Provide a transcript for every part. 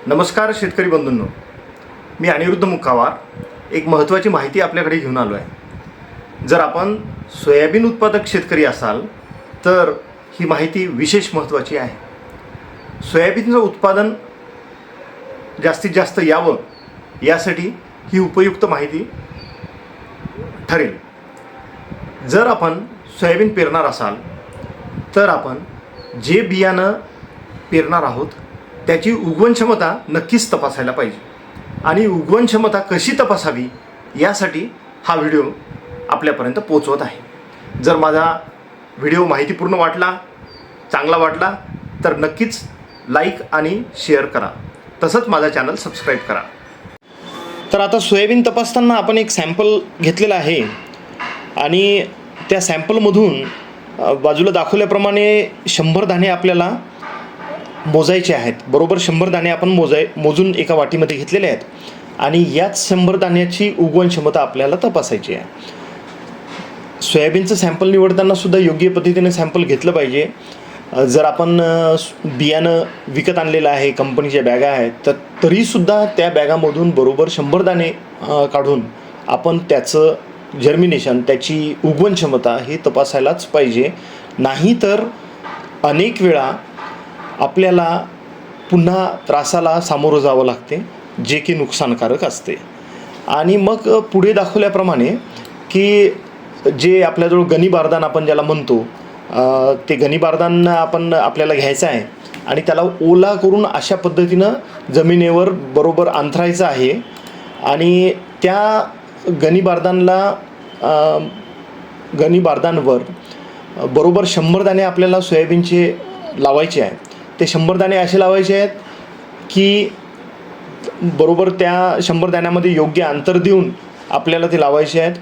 नमस्कार शेतकरी बंधूंनो, मी अनिरुद्ध मुक्कावार एक महत्त्वाची माहिती आपल्याकडे घेऊन आलो आहे. जर आपण सोयाबीन उत्पादक शेतकरी असाल तर ही माहिती विशेष महत्त्वाची आहे. सोयाबीनचं उत्पादन जास्तीत जास्त यावं यासाठी ही उपयुक्त माहिती ठरेल. जर आपण सोयाबीन पेरणार असाल तर आपण जे बियाणं पेरणार आहोत त्याची उगवण क्षमता नक्कीच तपासायला पाहिजे. आणि उगवण क्षमता कशी तपासावी यासाठी हा व्हिडिओ आपल्यापर्यंत पोचवत आहे. जर माझा व्हिडिओ माहितीपूर्ण वाटला, चांगला वाटला तर नक्कीच लाईक आणि शेअर करा. तसंच माझा चॅनल सबस्क्राईब करा. तर आता सोयाबीन तपासताना आपण एक सॅम्पल घेतलेला आहे आणि त्या सॅम्पलमधून बाजूला दाखवल्याप्रमाणे 100 दाणे आपल्याला मोजायचे आहेत. बरोबर 100 दाणे आपण मोजून एका वाटीमध्ये घेतलेले आहेत आणि याच 100 दाण्याची उगवण क्षमता आपल्याला तपासायची आहे. सोयाबीनचं सॅम्पल निवडताना सुद्धा योग्य पद्धतीने सॅम्पल घेतलं पाहिजे. जर आपण बियाणं विकत आणलेलं आहे, कंपनीच्या बॅगा आहेत, तर तरीसुद्धा त्या बॅगामधून बरोबर 100 दाणे काढून आपण त्याचं जर्मिनेशन, त्याची उगवण क्षमता ही तपासायलाच पाहिजे. नाहीतर अनेक वेळा आपल्याला पुन्हा त्रासाला सामोरं जावं लागते, जे की नुकसानकारक असते. आणि मग पुढे दाखवल्याप्रमाणे की जे आपल्याजवळ गनी बारदान आपण ज्याला म्हणतो, ते गनी बारदान आपल्याला घ्यायचं आहे आणि त्याला ओला करून अशा पद्धतीनं जमिनीवर बरोबर अंथरायचं आहे. आणि त्या गनी बारदानवर बरोबर 100 दाणे आपल्याला सोयाबीनचे लावायचे आहेत. ते 100 दाणे असे लावायचे आहेत की बरोबर त्या 100 दाण्यामध्ये योग्य अंतर देऊन आपल्याला ते लावायचे आहेत.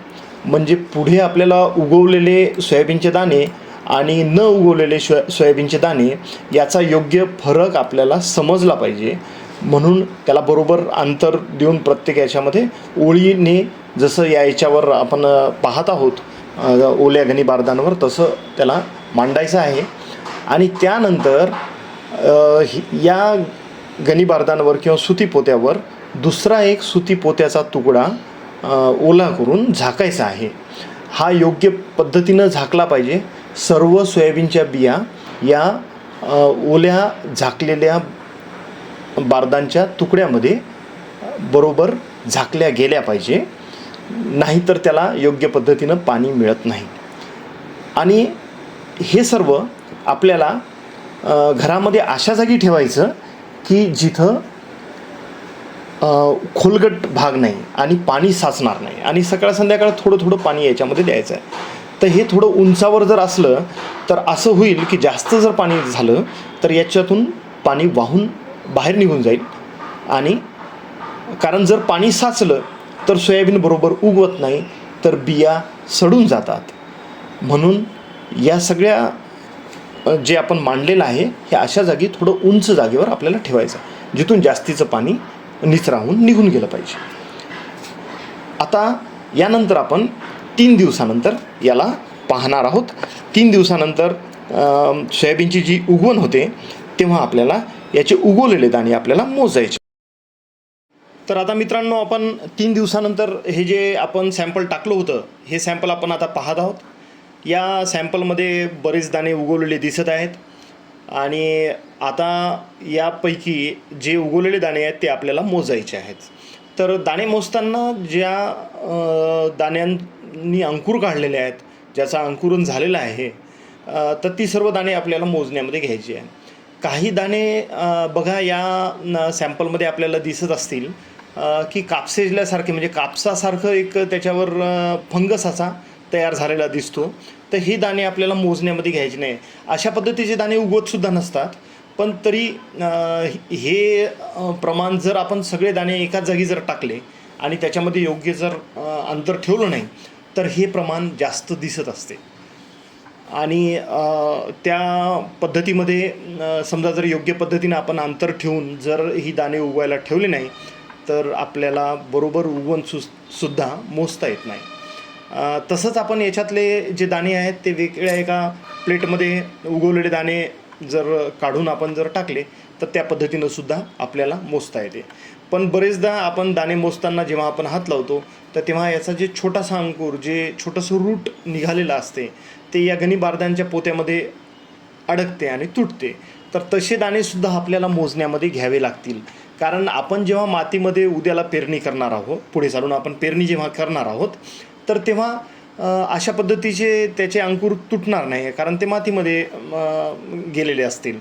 म्हणजे पुढे आपल्याला उगवलेले सोयाबीनचे दाणे आणि न उगवलेले सोयाबीनचे दाणे याचा योग्य फरक आपल्याला समजला पाहिजे. म्हणून त्याला बरोबर अंतर देऊन प्रत्येक याच्यामध्ये ओळीने, जसं याच्यावर आपण पाहत आहोत ओल्या गनी बारदानवर, तसं त्याला मांडायचं आहे. आणि त्यानंतर या गनी बारदानवर किंवा सुती पोत्यावर दुसरा एक सुती पोत्याचा तुकडा ओला करून झाकायचा आहे. हा योग्य पद्धतीनं झाकला पाहिजे. सर्व सोयाबीनच्या बिया या ओल्या झाकलेल्या बारदानच्या तुकड्यामध्ये बरोबर झाकल्या गेल्या पाहिजे. नाहीतर त्याला योग्य पद्धतीनं पाणी मिळत नाही. आणि हे सर्व आपल्याला घरामध्ये अशा जागी ठेवायचं की जिथं खोलगट भाग नाही आणि पाणी साचणार नाही. आणि सकाळ संध्याकाळ थोडं थोडं पाणी याच्यामध्ये द्यायचं आहे. तर हे थोडं उंचावर जर असलं तर असं होईल की जास्त जर पाणी झालं तर याच्यातून पाणी वाहून बाहेर निघून जाईल. आणि कारण जर पाणी साचलं तर सोयाबीन बरोबर उगवत नाही, तर बिया सडून जातात. म्हणून या सगळ्या जे आपण मांडलेलं आहे हे अशा जागी थोडं उंच जागेवर आपल्याला ठेवायचं, जिथून जास्तीचं पाणी निचराहून निघून गेलं पाहिजे. आता यानंतर आपण 3 दिवसानंतर याला पाहणार आहोत. 3 दिवसानंतर सोयाबीनची जी उगवण होते तेव्हा आपल्याला याचे उगवलेले दाणे आपल्याला मोजायचे. तर आता मित्रांनो, आपण 3 दिवसानंतर हे जे आपण सॅम्पल टाकलं होतं हे सॅम्पल आपण आता पाहत आहोत. या सॅम्पलमध्ये बरेच दाणे उगवलेले दिसत आहेत. आणि आता यापैकी जे उगवलेले दाणे आहेत ते आपल्याला मोजायचे आहेत. तर दाणे मोजताना ज्या दाण्यांनी अंकुर काढलेले आहेत, ज्याचा अंकुरण झालेलं आहे, तर ती सर्व दाणे आपल्याला मोजण्यामध्ये घ्यायची आहे. काही दाणे बघा या सॅम्पलमध्ये आपल्याला दिसत असतील की कापसेल्यासारखे, म्हणजे कापसासारखं एक त्याच्यावर फंगस असा तयार झालेला दिसतो. तर ही दाणे आपल्याला मोजण्यामध्ये घ्यायची नाही. अशा पद्धतीचे दाणे उगवतसुद्धा नसतात. पण तरी हे प्रमाण जर आपण सगळे दाणे एकाच जागी जर टाकले आणि त्याच्यामध्ये योग्य जर अंतर ठेवलं नाही तर हे प्रमाण जास्त दिसत असते. आणि त्या पद्धतीमध्ये समजा जर योग्य पद्धतीने आपण अंतर ठेवून जर ही दाणे उगवायला ठेवले नाही तर आपल्याला बरोबर उगवण सुद्धा मोजता येत नाही. तसंच आपण याच्यातले जे दाणे आहेत ते वेगळ्या एका प्लेटमध्ये उगवलेले दाणे जर काढून आपण जर टाकले तर त्या पद्धतीनं सुद्धा आपल्याला मोजता येते. पण बरेचदा आपण दाणे मोजताना जेव्हा आपण हात लावतो तर तेव्हा याचा जे छोटासा अंकुर, जे छोटंसं रूट निघालेलं असते ते या गणिबारदांच्या पोत्यामध्ये अडकते आणि तुटते. तर तसे दाणेसुद्धा आपल्याला मोजण्यामध्ये घ्यावे लागतील. कारण आपण जेव्हा मातीमध्ये उद्याला पेरणी करणार आहोत, पुढे चालून आपण पेरणी जेव्हा करणार आहोत तर तेव्हा अशा पद्धतीचे त्याचे अंकुर तुटणार नाही, कारण ते मातीमध्ये गेलेले असतील.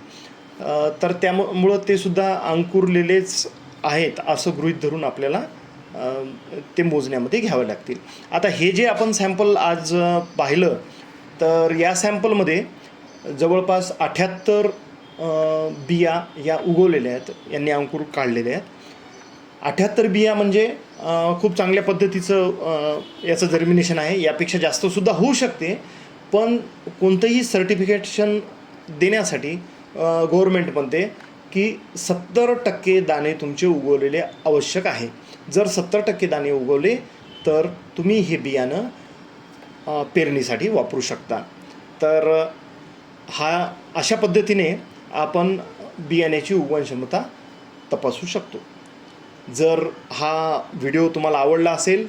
तर त्यामुळं ते सुद्धा अंकुरलेलेच आहेत असं गृहीत धरून आपल्याला ते मोजण्यामध्ये घ्यावे लागतील. आता हे जे आपण सॅम्पल आज पाहिलं तर या सॅम्पलमध्ये जवळपास 78 बिया या उगवलेल्या आहेत, यांनी अंकुर काढलेले आहेत. 78 बिया म्हणजे खूप चांगल्या पद्धतीचं याचं जर्मिनेशन आहे. यापेक्षा जास्तसुद्धा होऊ शकते, पण कोणतंही सर्टिफिकेशन देण्यासाठी गव्हर्मेंट म्हणते की 70% दाणे तुमचे उगवलेले आवश्यक आहे. जर 70% दाणे उगवले तर तुम्ही हे बियाणं पेरणीसाठी वापरू शकता. तर अशा पद्धतीने आपण बियाण्याची उगवण क्षमता तपासू शकतो. जर हा व्हिडिओ तुम्हाला आवडला असेल,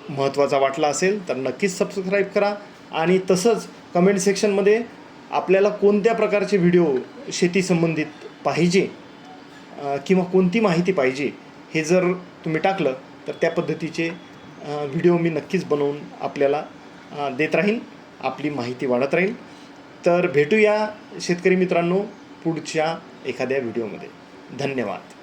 महत्त्वाचा वाटला असेल तर नक्कीच सबस्क्राईब करा. आणि तसंच कमेंट सेक्शनमध्ये आपल्याला कोणत्या प्रकारचे व्हिडिओ शेती संबंधित पाहिजे किंवा कोणती माहिती पाहिजे हे जर तुम्ही टाकलं तर त्या पद्धतीचे व्हिडिओ मी नक्कीच बनवून आपल्याला देत राहीन. आपली माहिती वाढत राहील. तर भेटूया शेतकरी मित्रांनो पुढच्या एखाद्या व्हिडिओमध्ये. धन्यवाद.